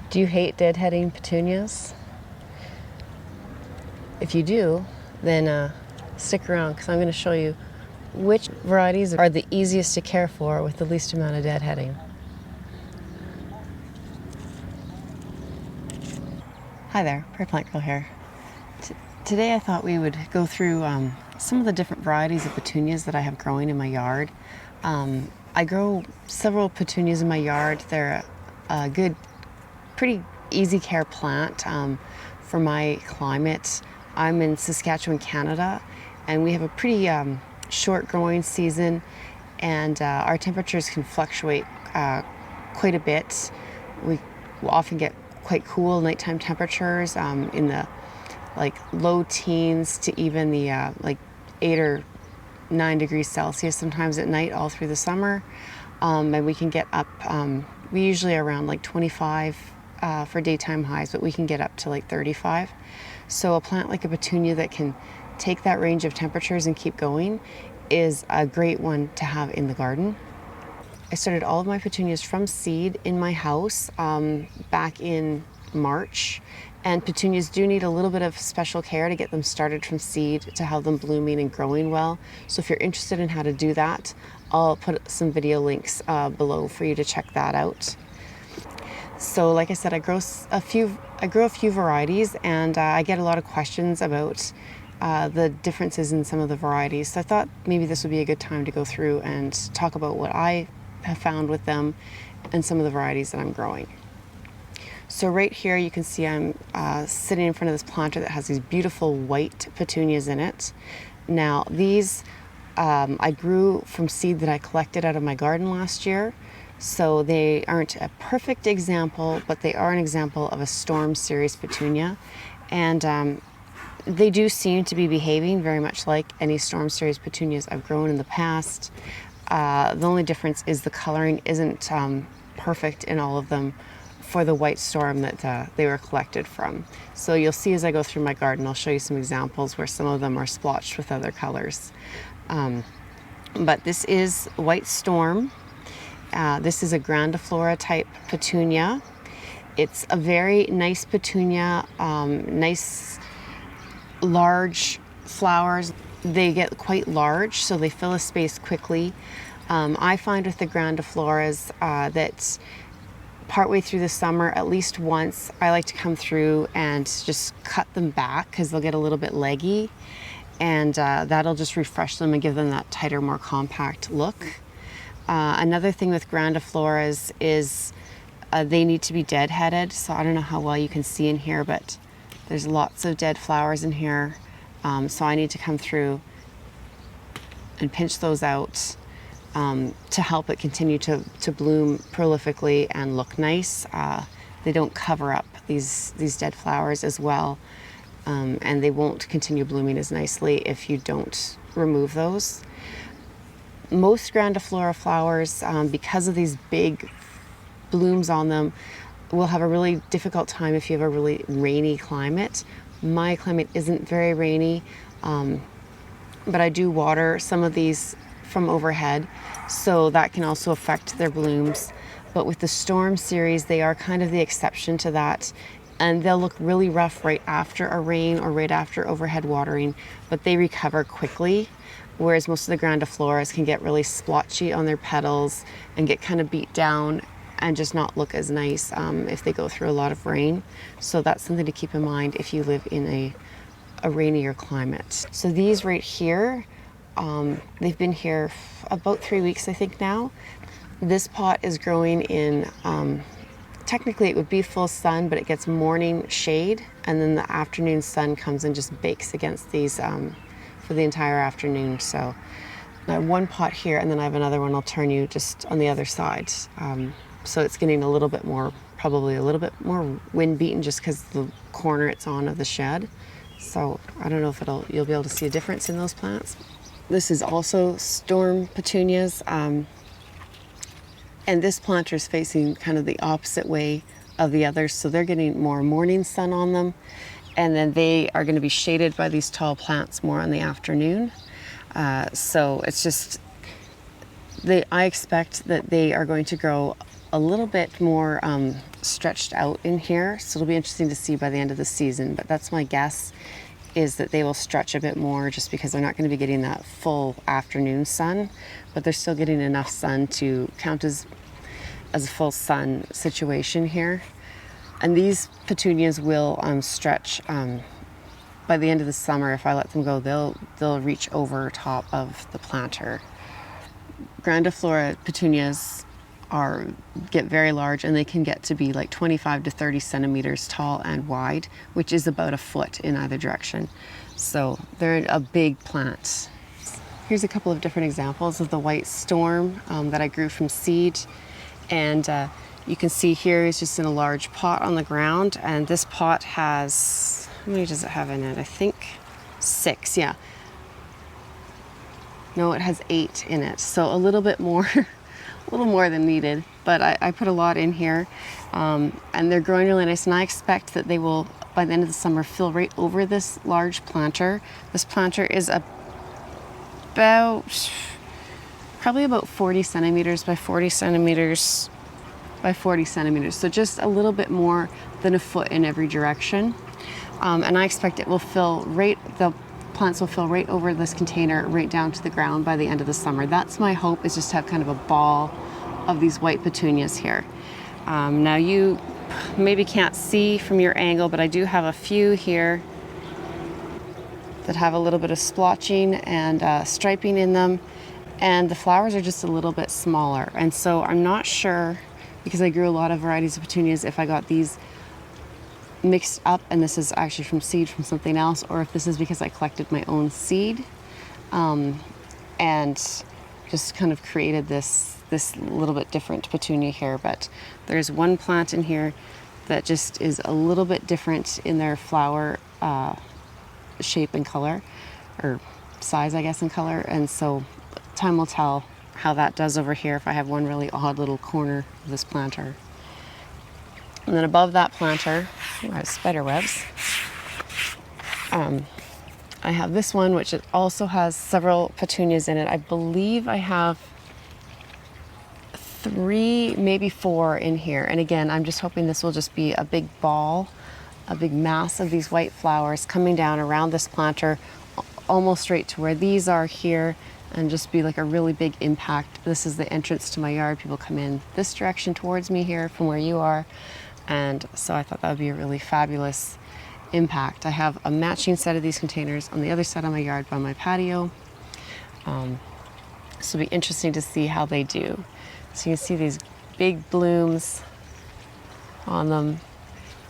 Do you hate deadheading petunias? If you do, then stick around because I'm going to show you which varieties are the easiest to care for with the least amount of deadheading. Hi there, Prairie Plant Girl here. Today I thought we would go through some of the different varieties of petunias that I have growing in my yard. I grow several petunias in my yard. They're a good, pretty easy care plant for my climate. I'm in Saskatchewan, Canada, and we have a pretty short growing season, and our temperatures can fluctuate quite a bit. We often get quite cool nighttime temperatures in the low teens to even the 8 or 9 degrees Celsius sometimes at night all through the summer, and we can get up we usually around 25 for daytime highs, but we can get up to 35. So a plant like a petunia that can take that range of temperatures and keep going is a great one to have in the garden. I started all of my petunias from seed in my house back in March, and petunias do need a little bit of special care to get them started from seed to have them blooming and growing well. So if you're interested in how to do that, I'll put some video links below for you to check that out. So like I said, I grow a few varieties, and I get a lot of questions about the differences in some of the varieties. So I thought maybe this would be a good time to go through and talk about what I have found with them and some of the varieties that I'm growing. So right here you can see I'm sitting in front of this planter that has these beautiful white petunias in it. Now these I grew from seed that I collected out of my garden last year. So they aren't a perfect example, but they are an example of a storm series petunia. And they do seem to be behaving very much like any storm series petunias I've grown in the past. The only difference is the coloring isn't perfect in all of them for the white storm that they were collected from. So you'll see as I go through my garden, I'll show you some examples where some of them are splotched with other colors. But this is white storm. This is a Grandiflora type petunia. It's a very nice petunia, nice large flowers. They get quite large, so they fill a space quickly. I find with the Grandifloras that partway through the summer, at least once, I like to come through and just cut them back because they'll get a little bit leggy, and that'll just refresh them and give them that tighter, more compact look. Another thing with Grandifloras is they need to be deadheaded. So I don't know how well you can see in here, but there's lots of dead flowers in here. So I need to come through and pinch those out to help it continue to bloom prolifically and look nice. They don't cover up these dead flowers as well, and they won't continue blooming as nicely if you don't remove those. Most Grandiflora flowers, because of these big blooms on them, will have a really difficult time if you have a really rainy climate. My climate isn't very rainy, but I do water some of these from overhead, so that can also affect their blooms. But with the storm series, they are kind of the exception to that, and they'll look really rough right after a rain or right after overhead watering, but they recover quickly. Whereas most of the Grandifloras can get really splotchy on their petals and get kind of beat down and just not look as nice if they go through a lot of rain. So that's something to keep in mind if you live in a rainier climate. So these right here, they've been here about 3 weeks, I think now. This pot is growing in, technically it would be full sun, but it gets morning shade, and then the afternoon sun comes and just bakes against these for the entire afternoon. So I have one pot here, and then I have another one I'll turn you just on the other side. So it's getting a little bit more, probably a little bit more wind beaten just because the corner it's on of the shed. So I don't know if you'll be able to see a difference in those plants. This is also storm petunias, and this planter is facing kind of the opposite way of the others, so they're getting more morning sun on them. And then they are going to be shaded by these tall plants more in the afternoon. So it's just, I expect that they are going to grow a little bit more stretched out in here, so it'll be interesting to see by the end of the season, but that's my guess, is that they will stretch a bit more just because they're not going to be getting that full afternoon sun, but they're still getting enough sun to count as a full sun situation here. And these petunias will stretch by the end of the summer. If I let them go, they'll reach over top of the planter. Grandiflora Petunias get very large, and they can get to be like 25 to 30 centimeters tall and wide, which is about a foot in either direction. So they're a big plant. Here's a couple of different examples of the white storm that I grew from seed. And you can see here is just in a large pot on the ground, and this pot has, how many does it have in it? I think 6, yeah. No, it has 8 in it, so a little bit more, a little more than needed, but I put a lot in here, and they're growing really nice, and I expect that they will, by the end of the summer, fill right over this large planter. This planter is probably about 40 centimeters by 40 centimeters by 40 centimeters, so just a little bit more than a foot in every direction. And I expect it will fill the plants will fill right over this container, right down to the ground by the end of the summer. That's my hope, is just to have kind of a ball of these white petunias here. Now you maybe can't see from your angle, but I do have a few here that have a little bit of splotching and striping in them, and the flowers are just a little bit smaller. And so I'm not sure, because I grew a lot of varieties of petunias, if I got these mixed up and this is actually from seed from something else, or if this is because I collected my own seed and just kind of created this little bit different petunia here. But there's one plant in here that just is a little bit different in their flower shape and color, or size, I guess, and color. And so time will tell how that does over here if I have one really odd little corner of this planter. And then above that planter, I have spider webs. I have this one, which also has several petunias in it. I believe I have 3, maybe 4 in here. And again, I'm just hoping this will just be a big ball, a big mass of these white flowers coming down around this planter, almost straight to where these are here, and just be like a really big impact. This is the entrance to my yard. People come in this direction towards me here from where you are. And so I thought that would be a really fabulous impact. I have a matching set of these containers on the other side of my yard by my patio. So it'll be interesting to see how they do. So you can see these big blooms on them,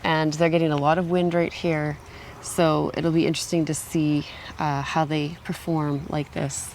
and they're getting a lot of wind right here. So it'll be interesting to see how they perform like this.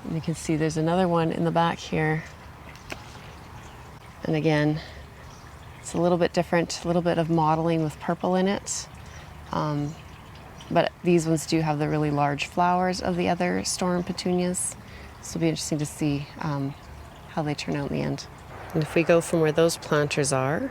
And you can see there's another one in the back here. And again, it's a little bit different, a little bit of mottling with purple in it. But these ones do have the really large flowers of the other storm petunias. So it'll be interesting to see how they turn out in the end. And if we go from where those planters are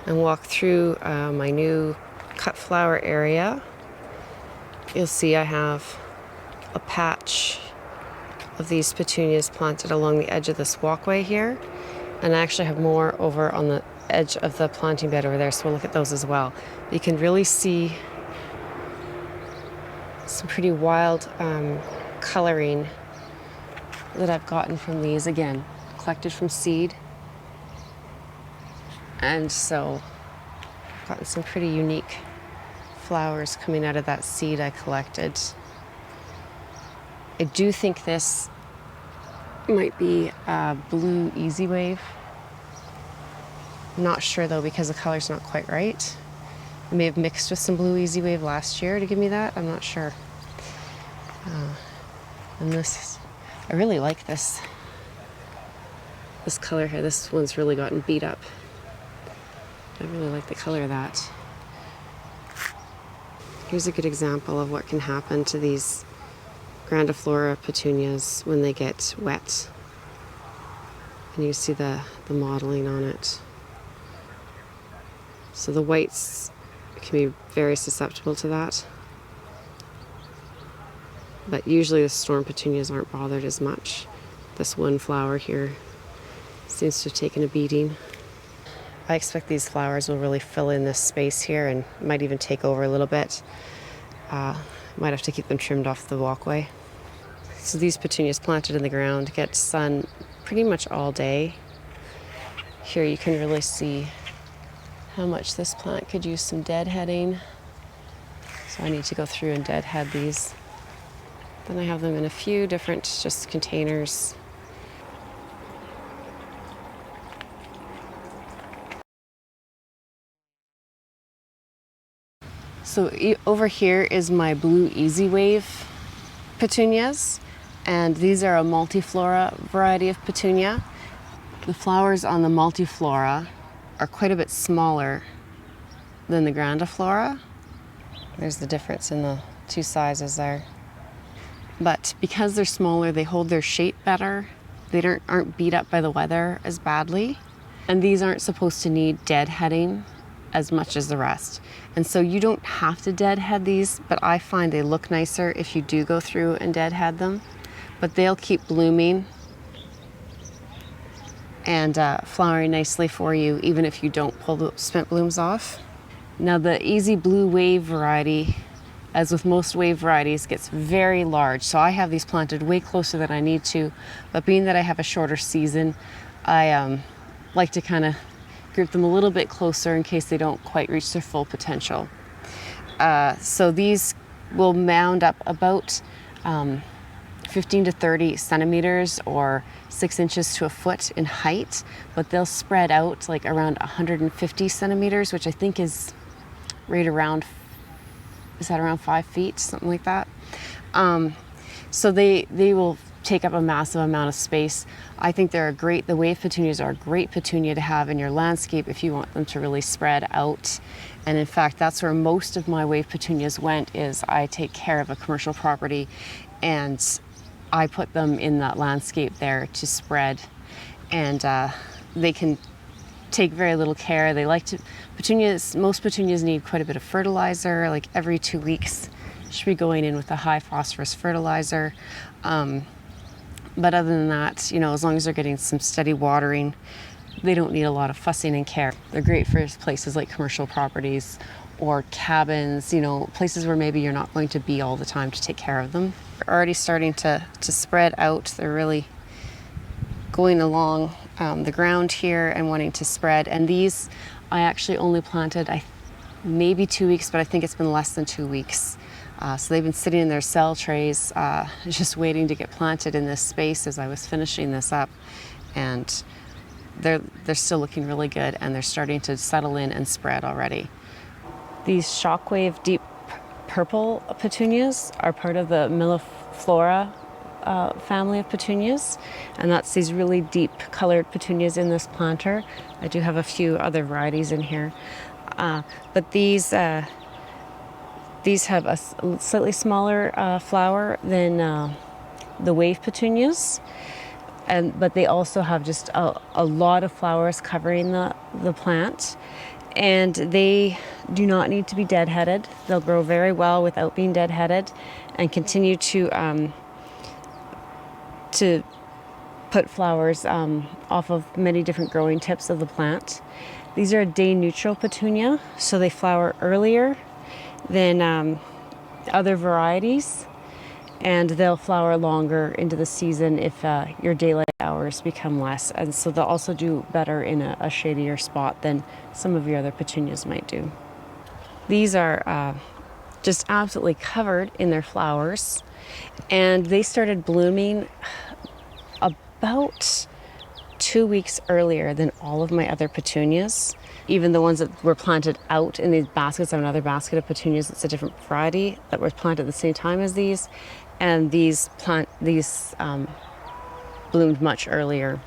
and walk through my new cut flower area, you'll see I have a patch of these petunias planted along the edge of this walkway here. And I actually have more over on the edge of the planting bed over there, so we'll look at those as well. You can really see some pretty wild coloring that I've gotten from these, again, collected from seed. And so I've gotten some pretty unique flowers coming out of that seed I collected. I do think this might be a blue Easy Wave. Not sure though, because the color's not quite right. I may have mixed with some blue Easy Wave last year to give me that. I'm not sure. And this, I really like this color here. This one's really gotten beat up. I really like the color of that. Here's a good example of what can happen to these Grandiflora Petunias when they get wet. And you see the mottling on it. So the whites can be very susceptible to that. But usually the storm petunias aren't bothered as much. This one flower here Seems to have taken a beating. I expect these flowers will really fill in this space here and might even take over a little bit. Might have to keep them trimmed off the walkway. So these petunias planted in the ground get sun pretty much all day. Here you can really see how much this plant could use some deadheading. So I need to go through and deadhead these. Then I have them in a few different just containers. So over here is my blue Easy Wave petunias, and these are a Multiflora variety of petunia. The flowers on the Multiflora are quite a bit smaller than the Grandiflora. There's the difference in the two sizes there. But because they're smaller, they hold their shape better. They aren't beat up by the weather as badly. And these aren't supposed to need deadheading as much as the rest. And so you don't have to deadhead these, but I find they look nicer if you do go through and deadhead them. But they'll keep blooming and flowering nicely for you, even if you don't pull the spent blooms off. Now the Easy Blue Wave variety, as with most wave varieties, gets very large. So I have these planted way closer than I need to, but being that I have a shorter season, I like to kind of group them a little bit closer in case they don't quite reach their full potential. So these will mound up about 15 to 30 centimeters or 6 inches to a foot in height, but they'll spread out like around 150 centimeters, which I think is right around, is that around 5 feet, something like that. So they will take up a massive amount of space. I think the wave petunias are a great petunia to have in your landscape if you want them to really spread out. And in fact, that's where most of my wave petunias went, is I take care of a commercial property and I put them in that landscape there to spread. And they can take very little care. They like to, most petunias need quite a bit of fertilizer, like every 2 weeks. Should be going in with a high phosphorus fertilizer. But other than that, you know, as long as they're getting some steady watering, they don't need a lot of fussing and care. They're great for places like commercial properties or cabins, you know, places where maybe you're not going to be all the time to take care of them. They're already starting to spread out. They're really going along the ground here and wanting to spread. And these I actually only planted maybe 2 weeks, but I think it's been less than 2 weeks. So they've been sitting in their cell trays, just waiting to get planted in this space as I was finishing this up. And they're still looking really good, and they're starting to settle in and spread already. These shockwave deep purple petunias are part of the Milliflora family of petunias, and that's these really deep colored petunias in this planter. I do have a few other varieties in here, but these have a slightly smaller flower than the wave petunias, but they also have just a lot of flowers covering the plant, and they do not need to be deadheaded. They'll grow very well without being deadheaded and continue to put flowers off of many different growing tips of the plant. These are a day neutral petunia, so they flower earlier than other varieties, and they'll flower longer into the season if your daylight hours become less, and so they'll also do better in a shadier spot than some of your other petunias might do. These are just absolutely covered in their flowers, and they started blooming about 2 weeks earlier than all of my other petunias. Even the ones that were planted out in these baskets. I have another basket of petunias that's a different variety that was planted at the same time as these, and these bloomed much earlier.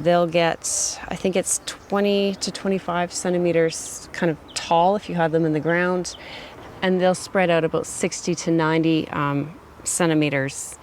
They'll get, I think it's 20 to 25 centimeters kind of tall if you have them in the ground, and they'll spread out about 60 to 90 centimeters.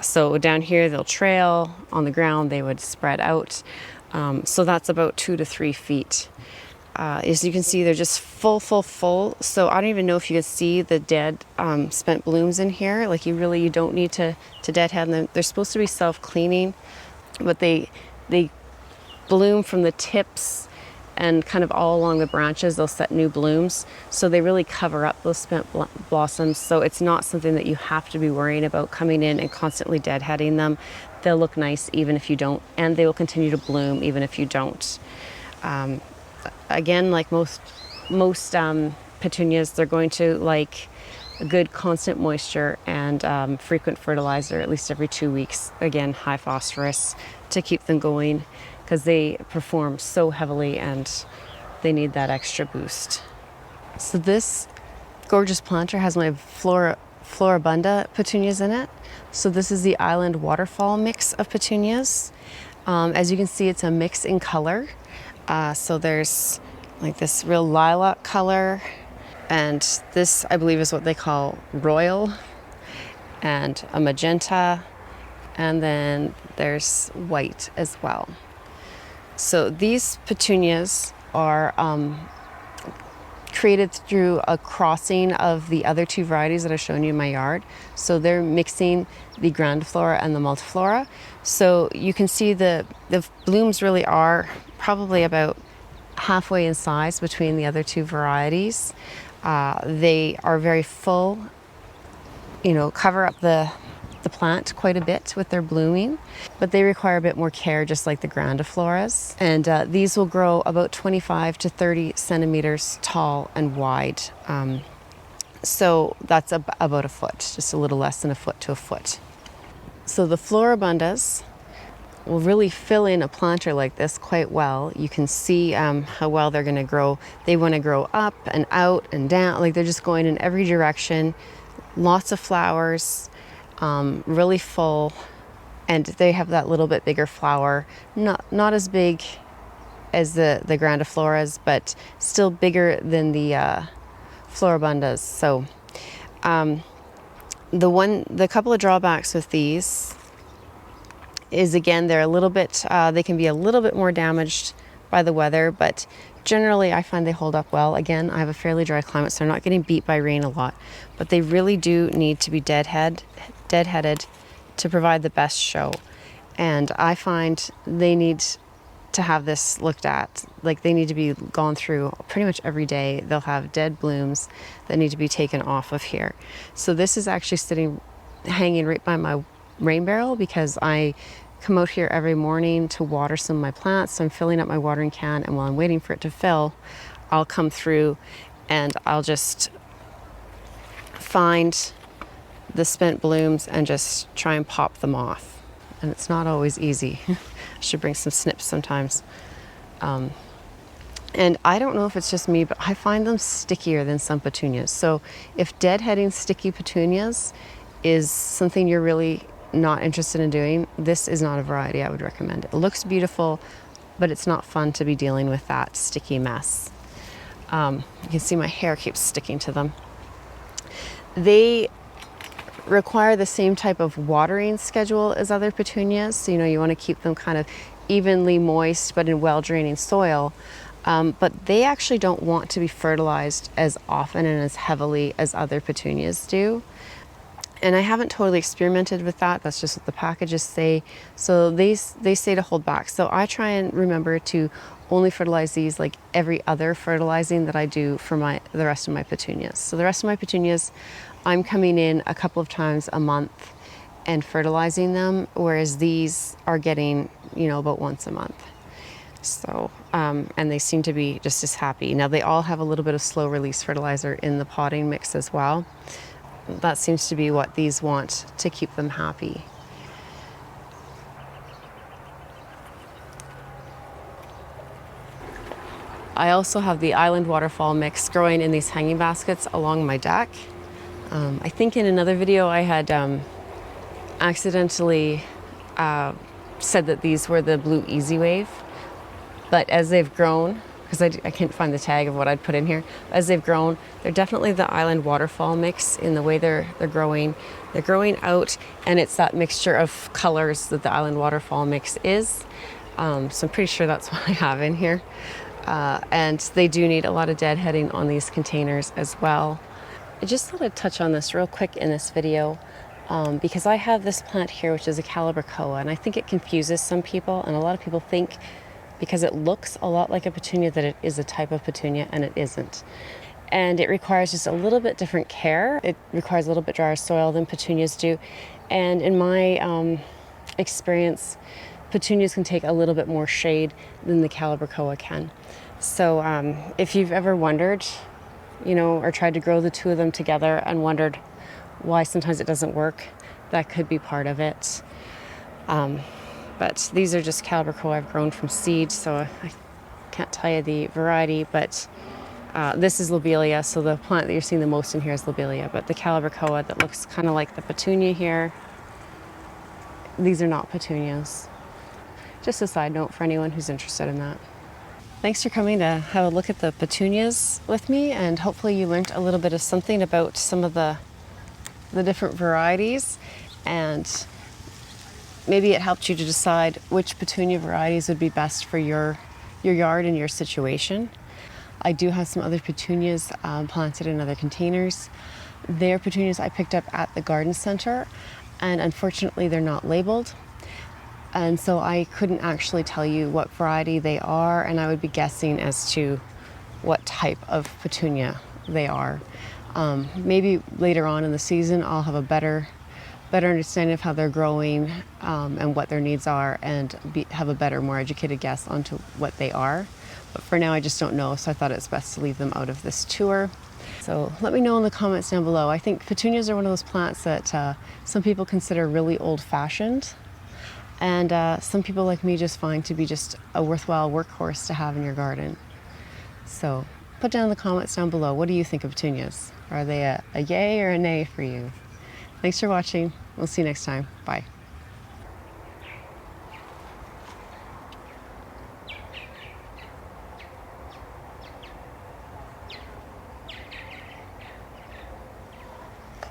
So down here they'll trail, on the ground they would spread out. So that's about 2 to 3 feet. As you can see, they're just full. So I don't even know if you can see the dead spent blooms in here. Like you don't need to deadhead them. They're supposed to be self-cleaning, but they bloom from the tips, and kind of all along the branches they'll set new blooms, so they really cover up those spent blossoms. So it's not something that you have to be worrying about coming in and constantly deadheading them. They'll look nice even if you don't, and they will continue to bloom even if you don't. Again, like most petunias, they're going to like a good constant moisture and frequent fertilizer at least every 2 weeks. Again, high phosphorus to keep them going, because they perform so heavily and they need that extra boost. So this gorgeous planter has my Floribunda Petunias in it. So this is the Island Waterfall mix of petunias. As you can see, it's a mix in color. So there's like this real lilac color, and this I believe is what they call royal, and a magenta, and then there's white as well. So these petunias are created through a crossing of the other two varieties that I've shown you in my yard. So they're mixing the Grandiflora and the Multiflora. So you can see the blooms really are probably about halfway in size between the other two varieties. They are very full, you know, cover up the plant quite a bit with their blooming, but they require a bit more care, just like the Grandifloras. And these will grow about 25 to 30 centimeters tall and wide. So that's about a foot, just a little less than a foot to a foot. So the Floribundas will really fill in a planter like this quite well. You can see how well they're going to grow. They want to grow up and out and down, like they're just going in every direction. Lots of flowers. Really full, and they have that little bit bigger flower, not as big as the Grandifloras, but still bigger than the Floribundas. So the couple of drawbacks with these is, again, they're a little bit they can be a little bit more damaged by the weather, but generally I find they hold up well. Again, I have a fairly dry climate, so they're not getting beat by rain a lot, but they really do need to be deadheaded to provide the best show. And I find they need to have this looked at. Like, they need to be gone through pretty much every day. They'll have dead blooms that need to be taken off of here. So this is actually hanging right by my rain barrel, because I come out here every morning to water some of my plants. So I'm filling up my watering can, and while I'm waiting for it to fill, I'll come through and I'll just find the spent blooms and just try and pop them off. And it's not always easy. I should bring some snips sometimes. And I don't know if it's just me, but I find them stickier than some petunias. So if deadheading sticky petunias is something you're really not interested in doing, this is not a variety I would recommend. It looks beautiful, but it's not fun to be dealing with that sticky mess. You can see my hair keeps sticking to them. They require the same type of watering schedule as other petunias. So, you want to keep them kind of evenly moist, but in well-draining soil. But they actually don't want to be fertilized as often and as heavily as other petunias do. And I haven't totally experimented with that. That's just what the packages say. So they say to hold back. So I try and remember to only fertilize these like every other fertilizing that I do for the rest of my petunias. So the rest of my petunias, I'm coming in a couple of times a month and fertilizing them, whereas these are getting, about once a month. So, and they seem to be just as happy. Now, they all have a little bit of slow release fertilizer in the potting mix as well. That seems to be what these want to keep them happy. I also have the Island Waterfall mix growing in these hanging baskets along my deck. I think in another video I had accidentally said that these were the Blue Easy Wave, but as they've grown, because I can't find the tag of what I'd put in here, as they've grown, they're definitely the Island Waterfall mix in the way they're growing. They're growing out, and it's that mixture of colors that the Island Waterfall mix is. So I'm pretty sure that's what I have in here. And they do need a lot of deadheading on these containers as well. I just thought I'd touch on this real quick in this video because I have this plant here, which is a Calibrachoa, and I think it confuses some people, and a lot of people think because it looks a lot like a petunia that it is a type of petunia, and it isn't. And it requires just a little bit different care. It requires a little bit drier soil than petunias do. And in my experience, petunias can take a little bit more shade than the calibrachoa can. So if you've ever wondered, or tried to grow the two of them together and wondered why sometimes it doesn't work, that could be part of it. But these are just calibrachoa I've grown from seed, so I can't tell you the variety, but this is lobelia, so the plant that you're seeing the most in here is lobelia, but the calibrachoa that looks kind of like the petunia here, these are not petunias. Just a side note for anyone who's interested in that. Thanks for coming to have a look at the petunias with me, and hopefully you learned a little bit of something about some of the different varieties, and maybe it helped you to decide which petunia varieties would be best for your yard and your situation. I do have some other petunias planted in other containers. They're petunias I picked up at the garden center, and unfortunately they're not labeled. And so I couldn't actually tell you what variety they are, and I would be guessing as to what type of petunia they are. Maybe later on in the season I'll have a better understanding of how they're growing and what their needs are, and have a better, more educated guess onto what they are. But for now I just don't know, so I thought it's best to leave them out of this tour. So let me know in the comments down below. I think petunias are one of those plants that some people consider really old-fashioned, and some people like me just find to be just a worthwhile workhorse to have in your garden. So put down in the comments down below, what do you think of petunias? Are they a yay or a nay for you? Thanks for watching. We'll see you next time. Bye.